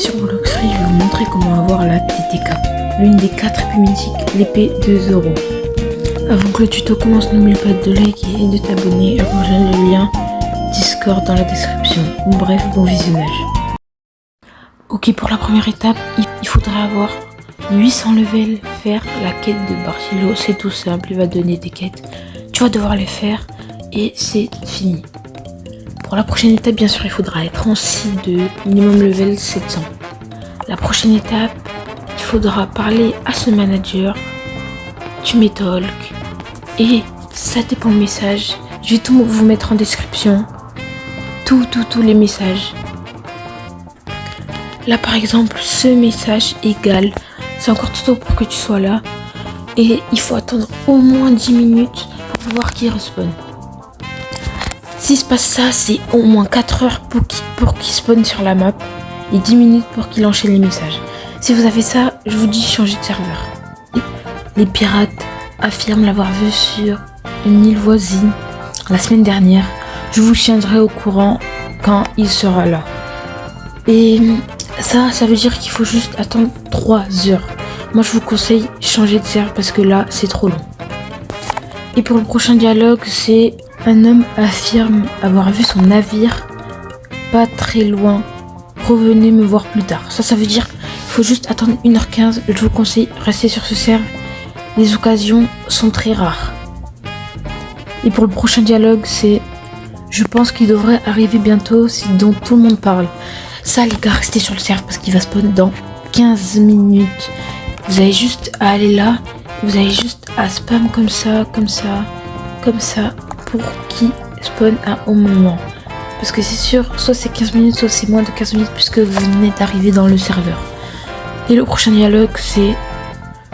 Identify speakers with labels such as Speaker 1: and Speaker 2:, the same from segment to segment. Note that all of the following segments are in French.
Speaker 1: sur Bloxfree, je vais vous montrer comment avoir la TTK, l'une des 4 épées mythiques, l'épée de Zoro. Avant que le tuto commence, n'oublie pas de liker et de t'abonner et rejoindre le lien Discord dans la description. Bref, bon visionnage. Ok, pour la première étape, il faudra avoir 800 levels, faire la quête de Bartilo. C'est tout simple, il va donner des quêtes. Tu vas devoir les faire et c'est fini. Pour la prochaine étape, bien sûr, il faudra être en C2, minimum level 700. La prochaine étape, il faudra parler à ce manager. Tu mets talk et ça dépend le message. Je vais tout vous mettre en description. Tous les messages. Là, par exemple, ce message égale. C'est encore tout tôt pour que tu sois là. Et il faut attendre au moins 10 minutes pour voir qu'il respawn. S'il se passe ça, c'est au moins 4 heures pour qu'il spawn sur la map et 10 minutes pour qu'il enchaîne les messages. Si vous avez ça, je vous dis changer de serveur. Les pirates affirment l'avoir vu sur une île voisine la semaine dernière. Je vous tiendrai au courant quand il sera là. Et ça veut dire qu'il faut juste attendre 3 heures. Moi, je vous conseille changer de serveur parce que là, c'est trop long. Et pour le prochain dialogue, c'est un homme affirme avoir vu son navire pas très loin. Revenez me voir plus tard. Ça veut dire qu'il faut juste attendre 1h15. Je vous conseille rester sur ce serveur. Les occasions sont très rares. Et pour le prochain dialogue, c'est je pense qu'il devrait arriver bientôt, c'est dont tout le monde parle. Ça, les gars, restez sur le serveur parce qu'il va spawn dans 15 minutes. Vous avez juste à aller là. Vous avez juste à spam comme ça, pour qu'il spawn à un moment. Parce que c'est sûr, soit c'est 15 minutes, soit c'est moins de 15 minutes puisque vous venez d'arriver dans le serveur. Et le prochain dialogue, c'est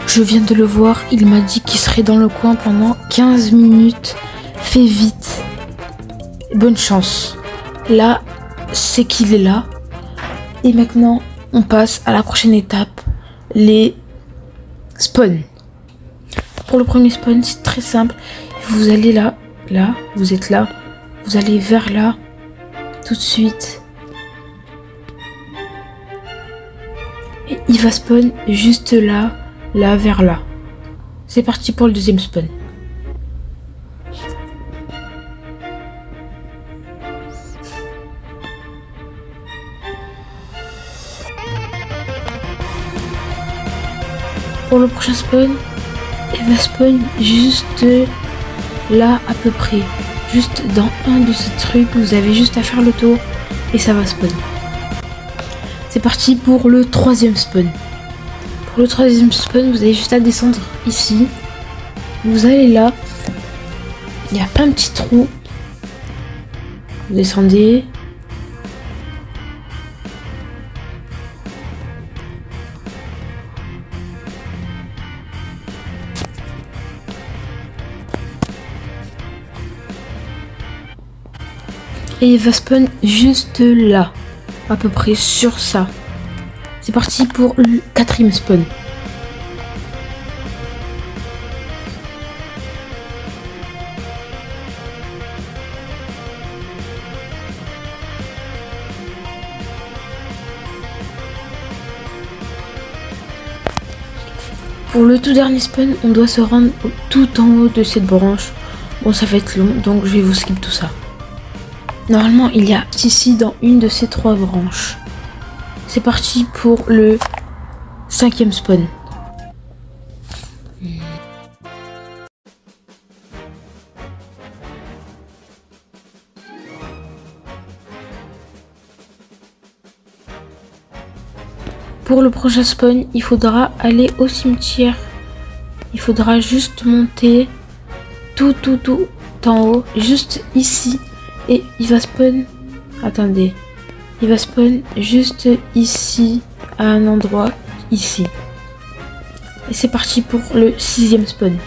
Speaker 1: je viens de le voir, il m'a dit qu'il serait dans le coin pendant 15 minutes. Fais vite. Bonne chance. Là, c'est qu'il est là. Et maintenant, on passe à la prochaine étape, les spawns. Pour le premier spawn, c'est très simple. Vous allez là, vous êtes là. Vous allez vers là, tout de suite. Et il va spawn juste là, vers là. C'est parti pour le deuxième spawn. Pour le prochain spawn, il va spawn juste là à peu près. Juste dans un de ces trucs, vous avez juste à faire le tour et ça va spawn. C'est parti pour le troisième spawn. Pour le troisième spawn, vous avez juste à descendre ici. Vous allez là. Il y a plein de petits trous. Vous descendez. Et il va spawn juste là, à peu près sur ça. C'est parti pour le quatrième spawn. Pour le tout dernier spawn, on doit se rendre tout en haut de cette branche. Bon, ça va être long, donc je vais vous skip tout ça. Normalement, il y a ici dans une de ces 3 branches. C'est parti pour le 5e spawn. Pour le prochain spawn, il faudra aller au cimetière. Il faudra juste monter tout en haut, juste ici. Et il va spawn, attendez, il va spawn juste ici, à un endroit ici. Et c'est parti pour le 6e spawn.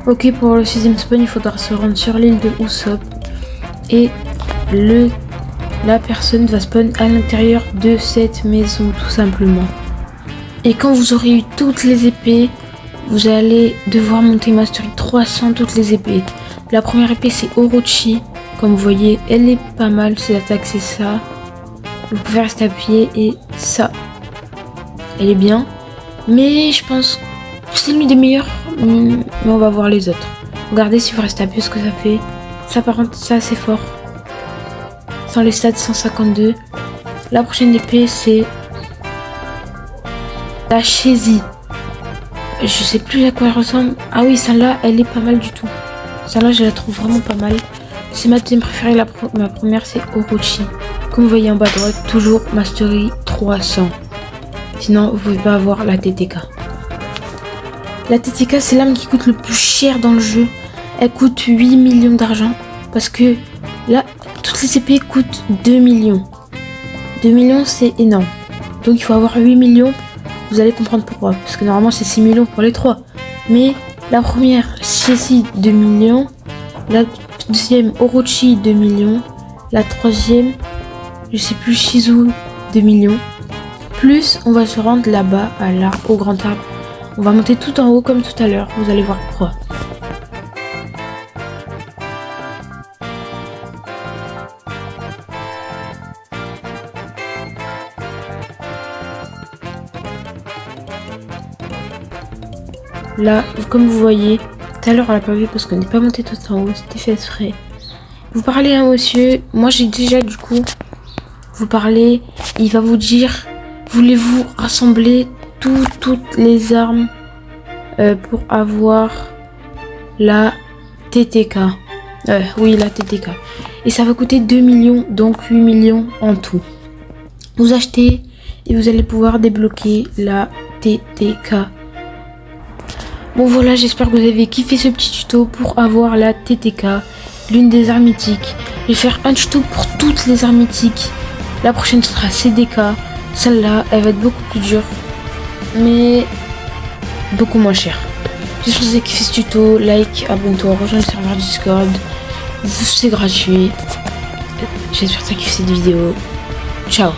Speaker 1: Ok, pour le 6e spawn, il faudra se rendre sur l'île de Usopp. Et la personne va spawn à l'intérieur de cette maison, tout simplement. Et quand vous aurez eu toutes les épées, vous allez devoir monter Mastery 300 toutes les épées. La première épée c'est Orochi. Comme vous voyez, elle est pas mal. C'est l'attaque, c'est ça. Vous pouvez rester appuyé et ça. Elle est bien. Mais je pense que c'est l'une des meilleures. Mais on va voir les autres. Regardez si vous restez appuyé ce que ça fait. Ça par contre, c'est assez fort. Sans les stats 152. La prochaine épée c'est la Shesi. Je sais plus à quoi elle ressemble. Ah oui, celle-là, elle est pas mal du tout. Celle-là, je la trouve vraiment pas mal. C'est ma deuxième préférée. Ma première, c'est Orochi. Comme vous voyez en bas à droite, toujours Mastery 300. Sinon, vous pouvez pas avoir la TTK. La TTK, c'est l'arme qui coûte le plus cher dans le jeu. Elle coûte 8 millions d'argent. Parce que là, toutes les épées coûtent 2 millions. 2 millions, c'est énorme. Donc, il faut avoir 8 millions. Vous allez comprendre pourquoi. Parce que normalement, c'est 6 millions pour les trois. Mais la première, Shesi 2 millions. La deuxième, Orochi 2 millions. La troisième, je sais plus, Shizu 2 millions. Plus, on va se rendre là-bas, à l'arbre, au grand arbre. On va monter tout en haut comme tout à l'heure. Vous allez voir pourquoi. Là, comme vous voyez, tout à l'heure on l'a pas vu parce qu'on n'est pas monté tout en haut, c'était fait exprès. Vous parlez à un monsieur, moi j'ai déjà du coup, vous parlez, il va vous dire, voulez-vous rassembler toutes les armes pour avoir la TTK. Oui, la TTK. Et ça va coûter 2 millions, donc 8 millions en tout. Vous achetez et vous allez pouvoir débloquer la TTK. Bon voilà, j'espère que vous avez kiffé ce petit tuto pour avoir la TTK, l'une des armes mythiques. Je vais faire un tuto pour toutes les armes mythiques. La prochaine sera CDK. Celle-là, elle va être beaucoup plus dure, mais beaucoup moins chère. J'espère que vous avez kiffé ce tuto. Like, abonne-toi, rejoins le serveur Discord. C'est gratuit. J'espère que tu as kiffé cette vidéo. Ciao.